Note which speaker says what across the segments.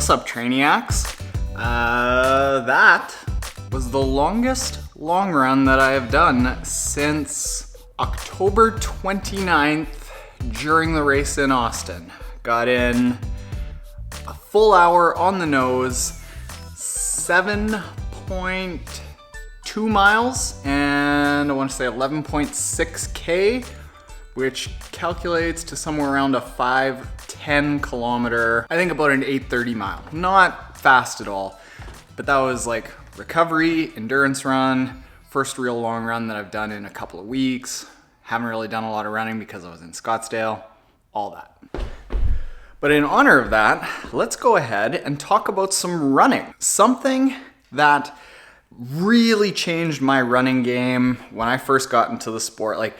Speaker 1: What's up, Trainiacs? That was the longest long run that I have done since October 29th during the race in Austin. Got in a full hour on the nose, 7.2 miles, and I want to say 11.6K, which calculates to somewhere around a 5-10 kilometer, I think about an 8:30 mile. Not fast at all, but that was like recovery, endurance run, first real long run that I've done in a couple of weeks. Haven't really done a lot of running because I was in Scottsdale, all that. But in honor of that, let's go ahead and talk about some running. Something that really changed my running game when I first got into the sport. Like,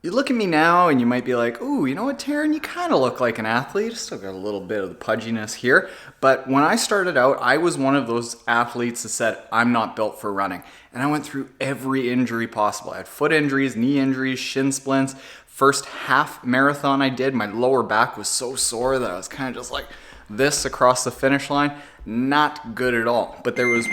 Speaker 1: you look at me now and you might be like, ooh, you know what, Taren, you kind of look like an athlete. Still got a little bit of the pudginess here. But when I started out, I was one of those athletes that said, I'm not built for running. And I went through every injury possible. I had foot injuries, knee injuries, shin splints. First half marathon I did, my lower back was so sore that I was kind of just like this across the finish line. Not good at all. But there was,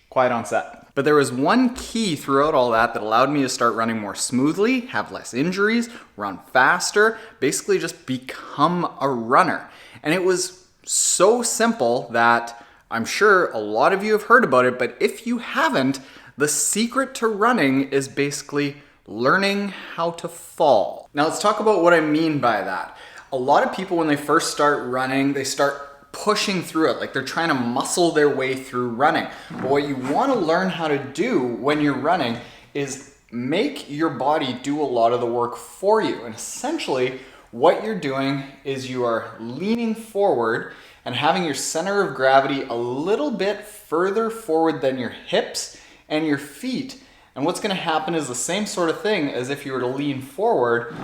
Speaker 1: quiet on set. But there was one key throughout all that allowed me to start running more smoothly, have less injuries, run faster, basically just become a runner. And it was so simple that I'm sure a lot of you have heard about it, but if you haven't, the secret to running is basically learning how to fall. Now let's talk about what I mean by that. A lot of people, when they first start running, they start pushing through it, like they're trying to muscle their way through running. But what you want to learn how to do when you're running is make your body do a lot of the work for you. And essentially what you're doing is you are leaning forward and having your center of gravity a little bit further forward than your hips and your feet. And what's going to happen is the same sort of thing as if you were to lean forward.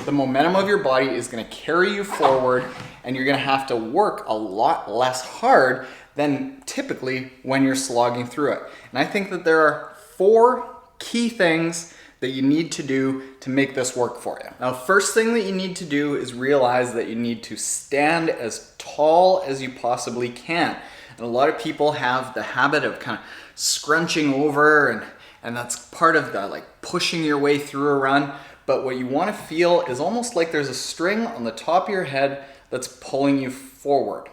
Speaker 1: The momentum of your body is going to carry you forward, and you're going to have to work a lot less hard than typically when you're slogging through it. And I think that there are 4 key things that you need to do to make this work for you. Now, first thing that you need to do is realize that you need to stand as tall as you possibly can. And a lot of people have the habit of kind of scrunching over, and that's part of the like pushing your way through a run. But what you want to feel is almost like there's a string on the top of your head that's pulling you forward.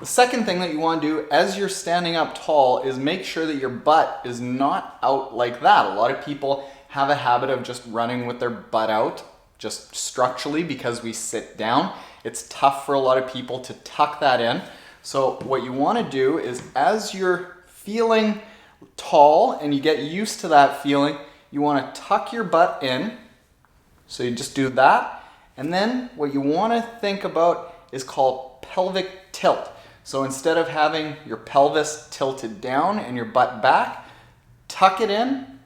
Speaker 1: The second thing that you want to do as you're standing up tall is make sure that your butt is not out like that. A lot of people have a habit of just running with their butt out, just structurally, because we sit down. It's tough for a lot of people to tuck that in. So what you want to do is, as you're feeling tall and you get used to that feeling, you want to tuck your butt in. So you just do that. And then what you want to think about is called pelvic tilt. So instead of having your pelvis tilted down and your butt back, tuck it in,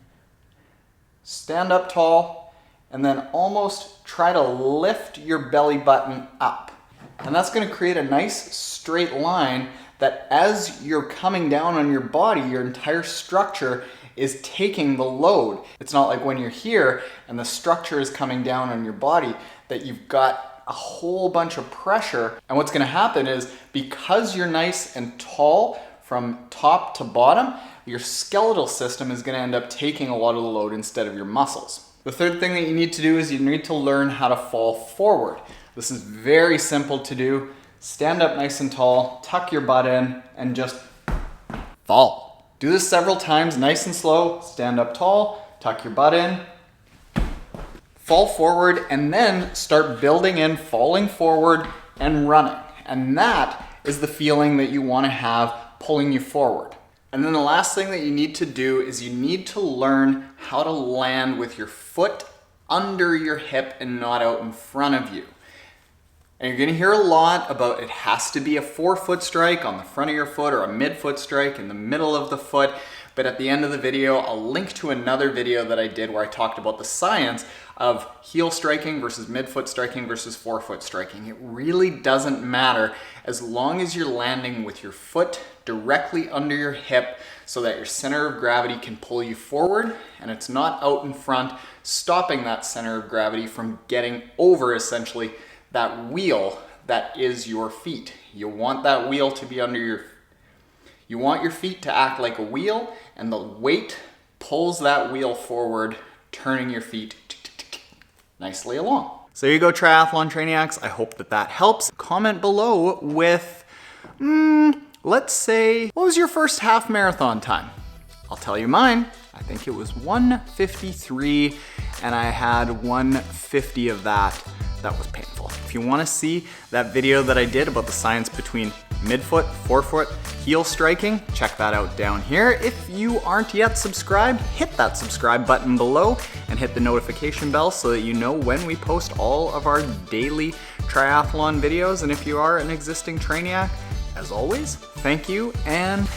Speaker 1: stand up tall, and then almost try to lift your belly button up. And that's going to create a nice straight line that as you're coming down on your body, your entire structure is taking the load. It's not like when you're here and the structure is coming down on your body that you've got a whole bunch of pressure. And what's going to happen is, because you're nice and tall from top to bottom, your skeletal system is going to end up taking a lot of the load instead of your muscles. The third thing that you need to do is you need to learn how to fall forward. This is very simple to do. Stand up nice and tall, tuck your butt in, and just fall. Do this several times, nice and slow. Stand up tall, tuck your butt in, fall forward, and then start building in, falling forward and running. And that is the feeling that you want to have pulling you forward. And then the last thing that you need to do is you need to learn how to land with your foot under your hip and not out in front of you. And you're going to hear a lot about it has to be a forefoot strike on the front of your foot or a midfoot strike in the middle of the foot. But at the end of the video, I'll link to another video that I did where I talked about the science of heel striking versus midfoot striking versus forefoot striking. It really doesn't matter as long as you're landing with your foot directly under your hip so that your center of gravity can pull you forward and it's not out in front, stopping that center of gravity from getting over essentially that wheel that is your feet. You want that wheel to be under you want your feet to act like a wheel, and the weight pulls that wheel forward, turning your feet nicely along. So there you go, triathlon trainiacs. I hope that helps. Comment below with, let's say, what was your first half marathon time? I'll tell you mine. I think it was 1:53, and I had 1:50 of that. That was painful. If you want to see that video that I did about the science between midfoot, forefoot, heel striking, check that out down here. If you aren't yet subscribed, hit that subscribe button below and hit the notification bell so that you know when we post all of our daily triathlon videos. And if you are an existing trainiac, as always, thank you and